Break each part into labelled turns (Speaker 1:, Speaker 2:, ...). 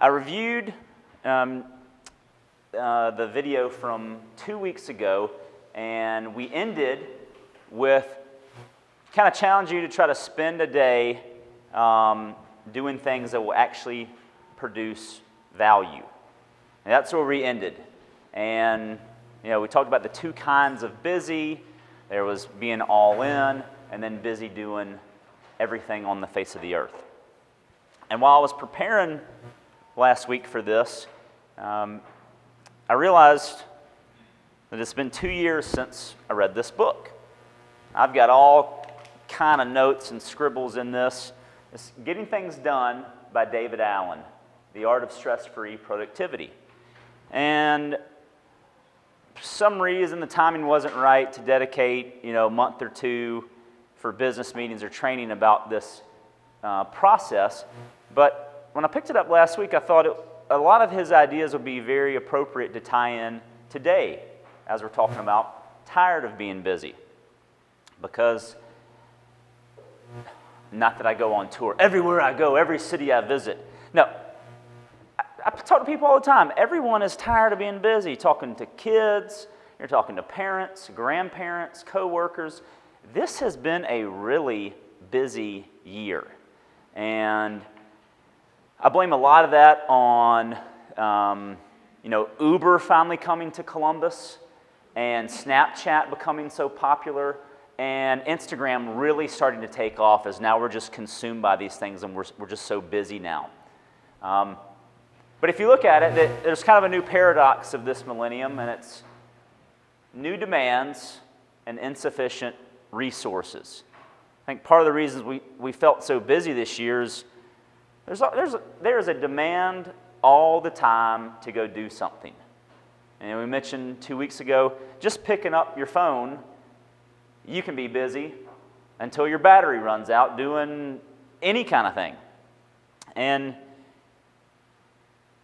Speaker 1: I reviewed the video from 2 weeks ago, and we ended with kind of challenging you to try to spend a day doing things that will actually produce value. And that's where we ended. And we talked about the two kinds of busy. There was being all in, and then busy doing everything on the face of the earth. And while I was preparing last week for this, I realized that it's been 2 years since I read this book. I've got all kind of notes and scribbles in this. It's Getting Things Done by David Allen, The Art of Stress-Free Productivity. And for some reason, the timing wasn't right to dedicate, a month or two for business meetings or training about this process. But when I picked it up last week, I thought a lot of his ideas would be very appropriate to tie in today, as we're talking about tired of being busy. Because, not that I go on tour. Everywhere I go, every city I visit. No, I talk to people all the time. Everyone is tired of being busy. Talking to kids, you're talking to parents, grandparents, coworkers. This has been a really busy year. And I blame a lot of that on, Uber finally coming to Columbus, and Snapchat becoming so popular, and Instagram really starting to take off, as now we're just consumed by these things, and we're just so busy now. But if you look at it, there's kind of a new paradox of this millennium, and it's new demands and insufficient resources. I think part of the reasons we felt so busy this year is there's a demand all the time to go do something. And we mentioned 2 weeks ago, just picking up your phone, you can be busy until your battery runs out doing any kind of thing. And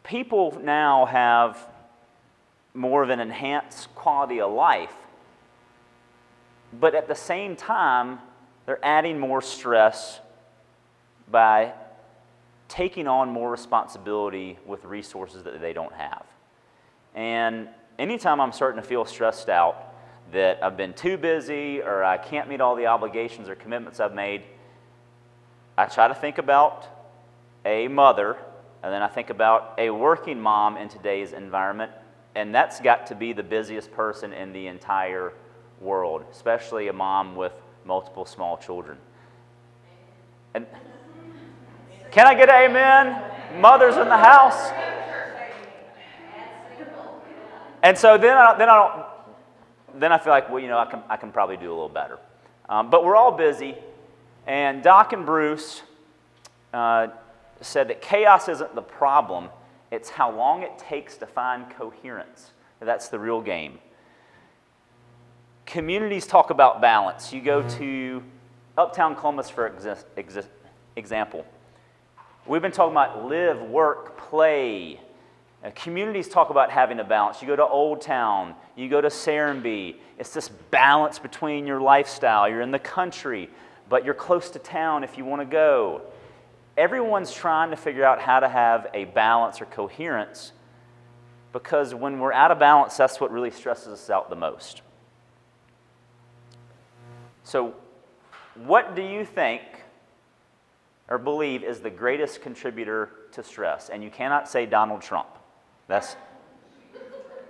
Speaker 1: people now have more of an enhanced quality of life, but at the same time, they're adding more stress by taking on more responsibility with resources that they don't have. And anytime I'm starting to feel stressed out that I've been too busy or I can't meet all the obligations or commitments I've made, I try to think about a mother, and then I think about a working mom in today's environment, and that's got to be the busiest person in the entire world, especially a mom with multiple small children. And can I get an amen? Mothers in the house. And so then I feel like, I can probably do a little better. But we're all busy, and Doc and Bruce said that chaos isn't the problem, it's how long it takes to find coherence. That's the real game. Communities talk about balance. You go to Uptown Columbus, for example. We've been talking about live, work, play. Communities talk about having a balance. You go to Old Town, you go to Serenbe. It's this balance between your lifestyle. You're in the country, but you're close to town if you want to go. Everyone's trying to figure out how to have a balance or coherence, because when we're out of balance, that's what really stresses us out the most. So, what do you think or believe is the greatest contributor to stress? And you cannot say Donald Trump. But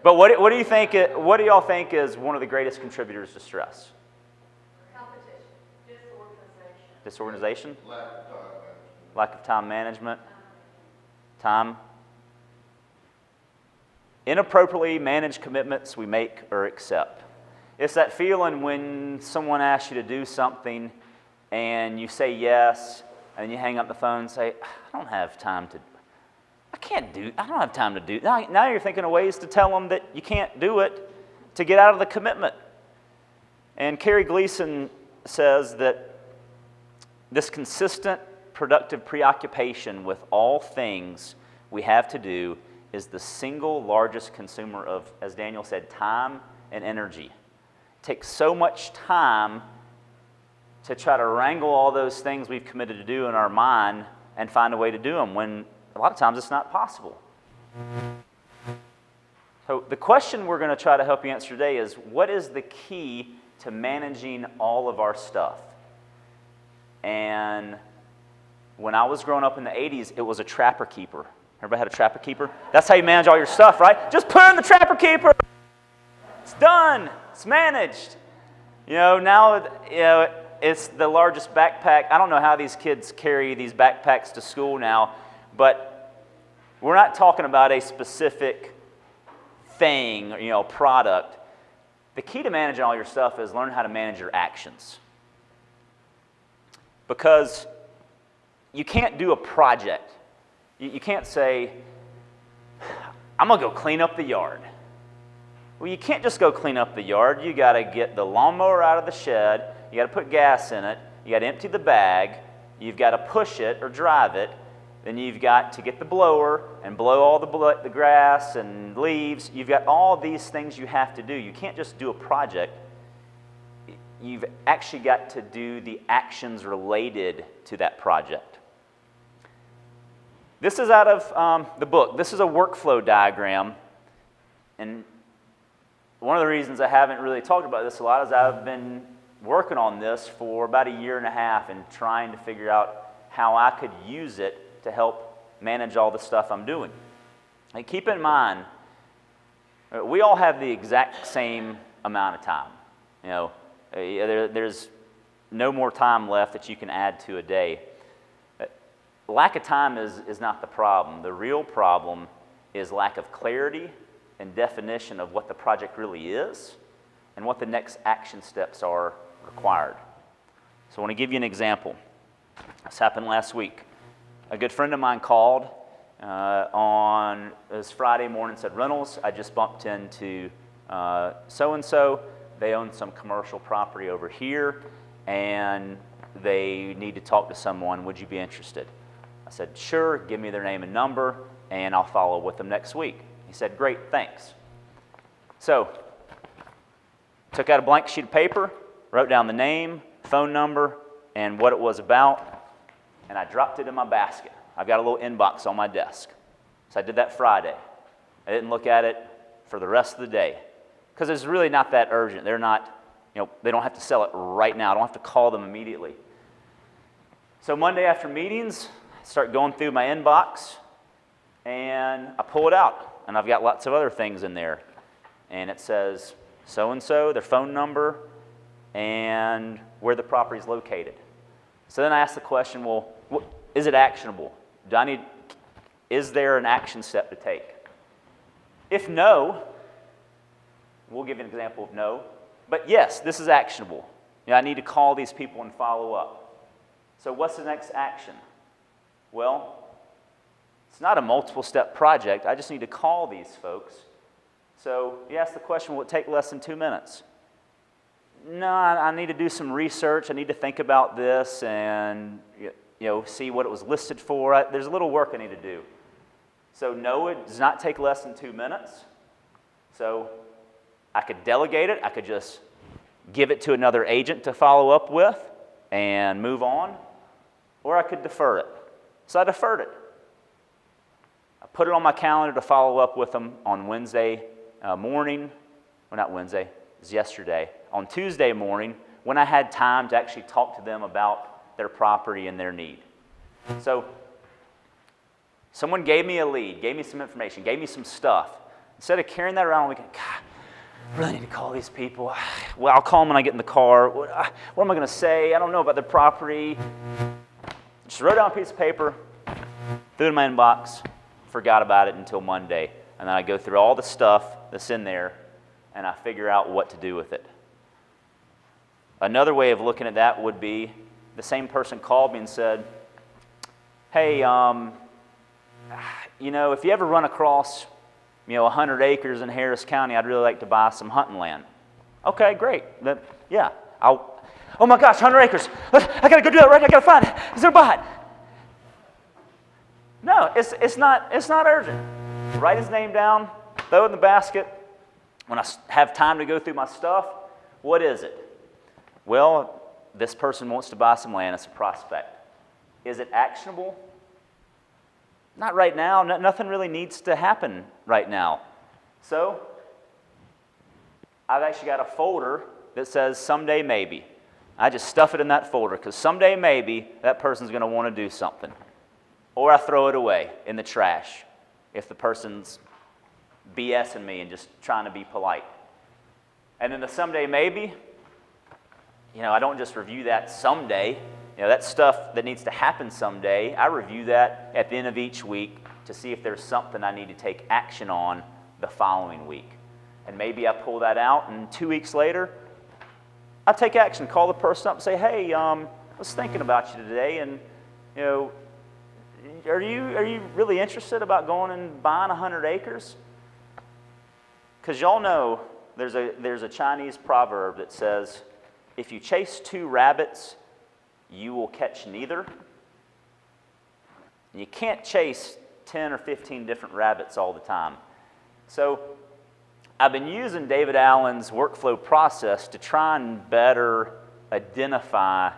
Speaker 1: what do you think? What do y'all think is one of the greatest contributors to stress?
Speaker 2: Competition, disorganization.
Speaker 1: Disorganization?
Speaker 3: Lack of time management.
Speaker 1: Lack of time management. Time. Inappropriately managed commitments we make or accept. It's that feeling when someone asks you to do something and you say yes, and you hang up the phone and say, I don't have time to, I don't have time to do. Now you're thinking of ways to tell them that you can't do it to get out of the commitment. And Carrie Gleason says that this consistent, productive preoccupation with all things we have to do is the single largest consumer of, as Daniel said, time and energy. It takes so much time to try to wrangle all those things we've committed to do in our mind and find a way to do them, when a lot of times it's not possible. So the question we're going to try to help you answer today is, what is the key to managing all of our stuff? And when I was growing up in the 80s, it was a trapper keeper. Everybody had a trapper keeper? That's how you manage all your stuff, right? Just put in the trapper keeper. It's done. It's managed. Now, it's the largest backpack. I don't know how these kids carry these backpacks to school now, but we're not talking about a specific thing, product. The key to managing all your stuff is learn how to manage your actions. Because you can't do a project. You can't say, I'm going to go clean up the yard. Well, you can't just go clean up the yard. You got to get the lawnmower out of the shed. You got to put gas in it. You got to empty the bag. You've got to push it or drive it. Then you've got to get the blower and blow all the grass and leaves. You've got all these things you have to do. You can't just do a project. You've actually got to do the actions related to that project. This is out of the book. This is a workflow diagram. And one of the reasons I haven't really talked about this a lot is I've been working on this for about a year and a half and trying to figure out how I could use it to help manage all the stuff I'm doing. And keep in mind, we all have the exact same amount of time. There's no more time left that you can add to a day. Lack of time is not the problem. The real problem is lack of clarity and definition of what the project really is and what the next action steps are required. So I want to give you an example. This happened last week. A good friend of mine called on this Friday morning and said, Reynolds, I just bumped into so-and-so. They own some commercial property over here, and they need to talk to someone. Would you be interested? I said, sure, give me their name and number, and I'll follow with them next week. He said, great, thanks. So, took out a blank sheet of paper, wrote down the name, phone number, and what it was about, and I dropped it in my basket. I've got a little inbox on my desk. So I did that Friday. I didn't look at it for the rest of the day because it's really not that urgent. They're not, they don't have to sell it right now. I don't have to call them immediately. So Monday after meetings, I start going through my inbox, and I pull it out, and I've got lots of other things in there. And it says so-and-so, their phone number, and where the property is located. So then I ask the question, well, is it actionable? Is there an action step to take? If no, we'll give you an example of no, but yes, this is actionable. I need to call these people and follow up. So what's the next action? Well, it's not a multiple step project. I just need to call these folks. So you ask the question, will it take less than 2 minutes? No, I need to do some research. I need to think about this and see what it was listed for. There's a little work I need to do. So no, it does not take less than 2 minutes. So I could delegate it. I could just give it to another agent to follow up with and move on. Or I could defer it. So I deferred it. I put it on my calendar to follow up with them on Wednesday morning. Well, not Wednesday. It was yesterday. On Tuesday morning, when I had time to actually talk to them about their property and their need. So someone gave me a lead, gave me some information, gave me some stuff. Instead of carrying that around all weekend, God, I really need to call these people. Well, I'll call them when I get in the car. What am I going to say? I don't know about their property. Just wrote down a piece of paper, threw it in my inbox, forgot about it until Monday. And then I go through all the stuff that's in there, and I figure out what to do with it. Another way of looking at that would be the same person called me and said, hey, if you ever run across 100 acres in Harris County, I'd really like to buy some hunting land. Okay, great. Then, yeah. Oh my gosh, 100 acres. I got to go do that right now. I got to find it. Is there a buy it? No, it's not urgent. Write his name down, throw it in the basket. When I have time to go through my stuff, what is it? Well, this person wants to buy some land. It's a prospect. Is it actionable? Not right now. Nothing really needs to happen right now. So I've actually got a folder that says someday maybe. I just stuff it in that folder because someday maybe that person's going to want to do something. Or I throw it away in the trash if the person's BSing me and just trying to be polite. And then the someday maybe, I don't just review that someday. That stuff that needs to happen someday, I review that at the end of each week to see if there's something I need to take action on the following week. And maybe I pull that out, and 2 weeks later, I take action, call the person up and say, hey, I was thinking about you today, and, are you really interested about going and buying 100 acres? Because y'all know there's a Chinese proverb that says, if you chase 2 rabbits, you will catch neither. And you can't chase 10 or 15 different rabbits all the time. So I've been using David Allen's workflow process to try and better identify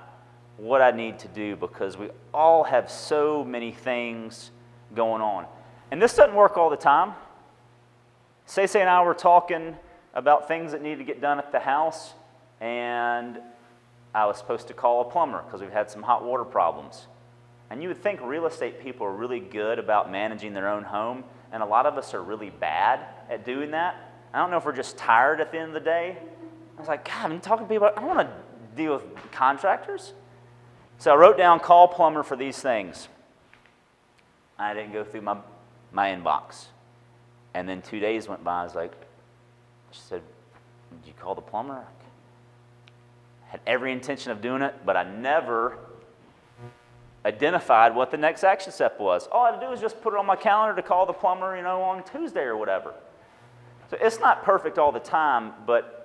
Speaker 1: what I need to do because we all have so many things going on. And this doesn't work all the time. Say and I were talking about things that need to get done at the house, and I was supposed to call a plumber because we've had some hot water problems. And you would think real estate people are really good about managing their own home, and a lot of us are really bad at doing that. I don't know if we're just tired at the end of the day. I was like, God, I've been talking to people, I don't want to deal with contractors. So I wrote down call plumber for these things. I didn't go through my inbox. And then 2 days went by, I was like, she said, did you call the plumber? Had every intention of doing it, but I never identified what the next action step was. All I had to do was just put it on my calendar to call the plumber, on Tuesday or whatever. So it's not perfect all the time, but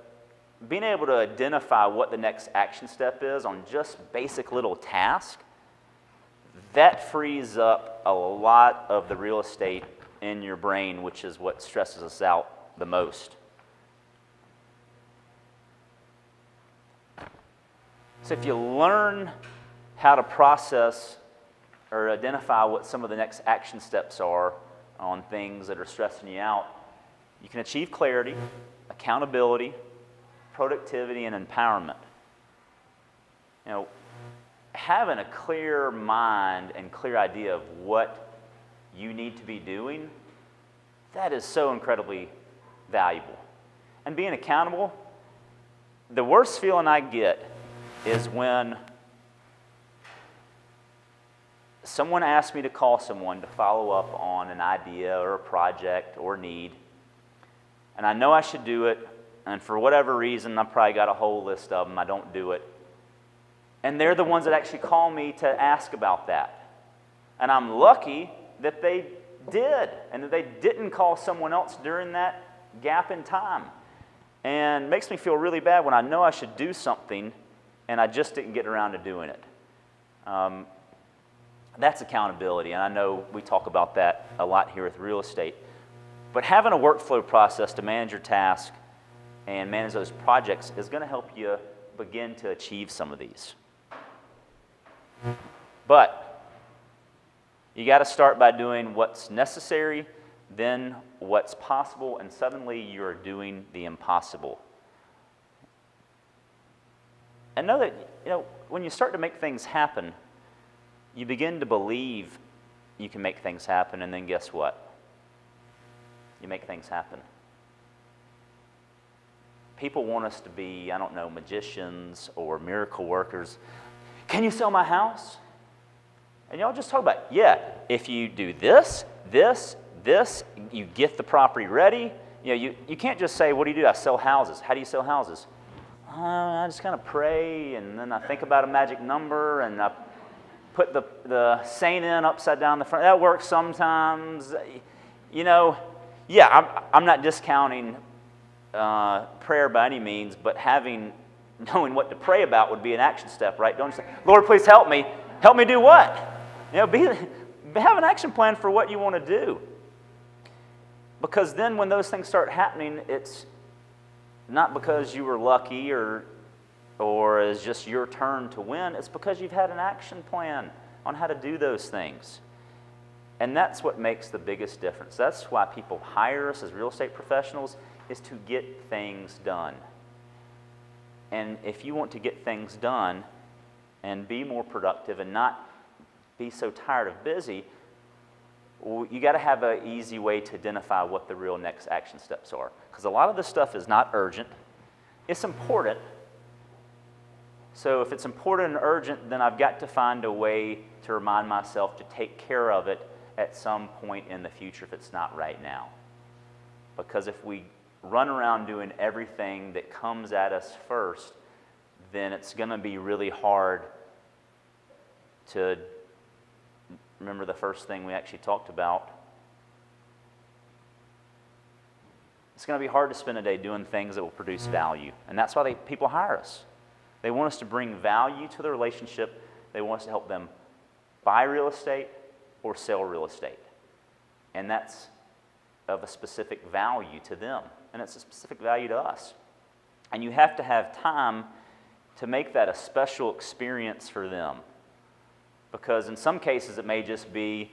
Speaker 1: being able to identify what the next action step is on just basic little tasks, that frees up a lot of the real estate in your brain, which is what stresses us out the most. So if you learn how to process or identify what some of the next action steps are on things that are stressing you out, you can achieve clarity, accountability, productivity, and empowerment. Having a clear mind and clear idea of what you need to be doing, that is so incredibly valuable. And being accountable, the worst feeling I get is when someone asks me to call someone to follow up on an idea or a project or need, and I know I should do it, and for whatever reason, I've probably got a whole list of them, I don't do it. And they're the ones that actually call me to ask about that. And I'm lucky that they did, and that they didn't call someone else during that gap in time. And it makes me feel really bad when I know I should do something, and I just didn't get around to doing it. That's accountability, and I know we talk about that a lot here with real estate. But having a workflow process to manage your task and manage those projects is going to help you begin to achieve some of these. But you got to start by doing what's necessary, then what's possible, and suddenly you're doing the impossible. And know that, when you start to make things happen, you begin to believe you can make things happen, and then guess what? You make things happen. People want us to be, magicians or miracle workers. Can you sell my house? And y'all just talk about, if you do this, you get the property ready. You can't just say, what do? I sell houses. How do you sell houses? I just kind of pray, and then I think about a magic number, and I put the saint in upside down the front. That works sometimes. I'm not discounting prayer by any means, but knowing what to pray about would be an action step, right? Don't say, Lord, please help me. Help me do what? Have an action plan for what you want to do. Because then when those things start happening, it's not because you were lucky or it's just your turn to win. It's because you've had an action plan on how to do those things. And that's what makes the biggest difference. That's why people hire us as real estate professionals, is to get things done. And if you want to get things done and be more productive and not be so tired of busy, well, you got to have an easy way to identify what the real next action steps are. Because a lot of this stuff is not urgent. It's important. So if it's important and urgent, then I've got to find a way to remind myself to take care of it at some point in the future if it's not right now. Because if we run around doing everything that comes at us first, then it's going to be really hard to remember the first thing we actually talked about. It's going to be hard to spend a day doing things that will produce value. And that's why people hire us. They want us to bring value to the relationship. They want us to help them buy real estate or sell real estate. And that's of a specific value to them. And it's a specific value to us. And you have to have time to make that a special experience for them. Because in some cases it may just be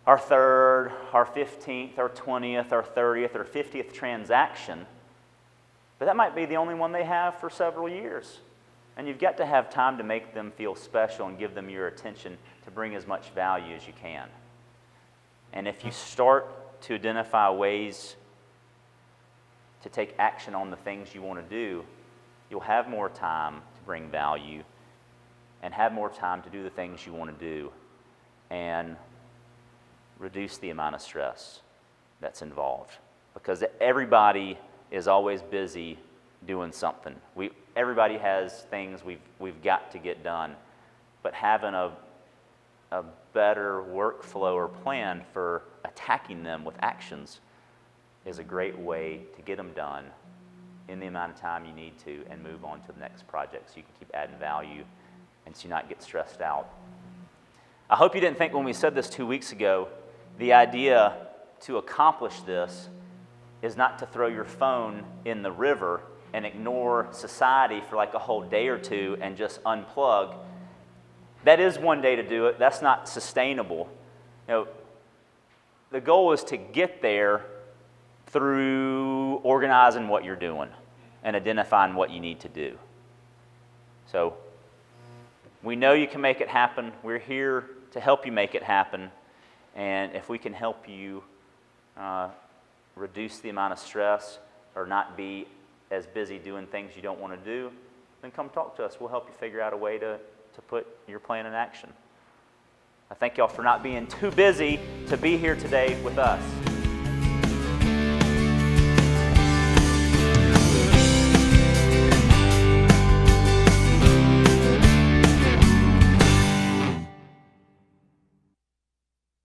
Speaker 1: our 3rd, our 15th, our 20th, our 30th, or 50th transaction. But that might be the only one they have for several years. And you've got to have time to make them feel special and give them your attention to bring as much value as you can. And if you start to identify ways to take action on the things you want to do, you'll have more time to bring value and have more time to do the things you want to do and reduce the amount of stress that's involved. Because everybody is always busy doing something. Everybody has things we've got to get done, but having a better workflow or plan for attacking them with actions is a great way to get them done in the amount of time you need to and move on to the next project so you can keep adding value and so you not get stressed out. I hope you didn't think when we said this 2 weeks ago, the idea to accomplish this is not to throw your phone in the river and ignore society for like a whole day or two and just unplug. That is one day to do it. That's not sustainable. The goal is to get there through organizing what you're doing and identifying what you need to do. So we know you can make it happen. We're here to help you make it happen. And if we can help you reduce the amount of stress or not be as busy doing things you don't want to do, then come talk to us. We'll help you figure out a way to put your plan in action. I thank y'all for not being too busy to be here today with us.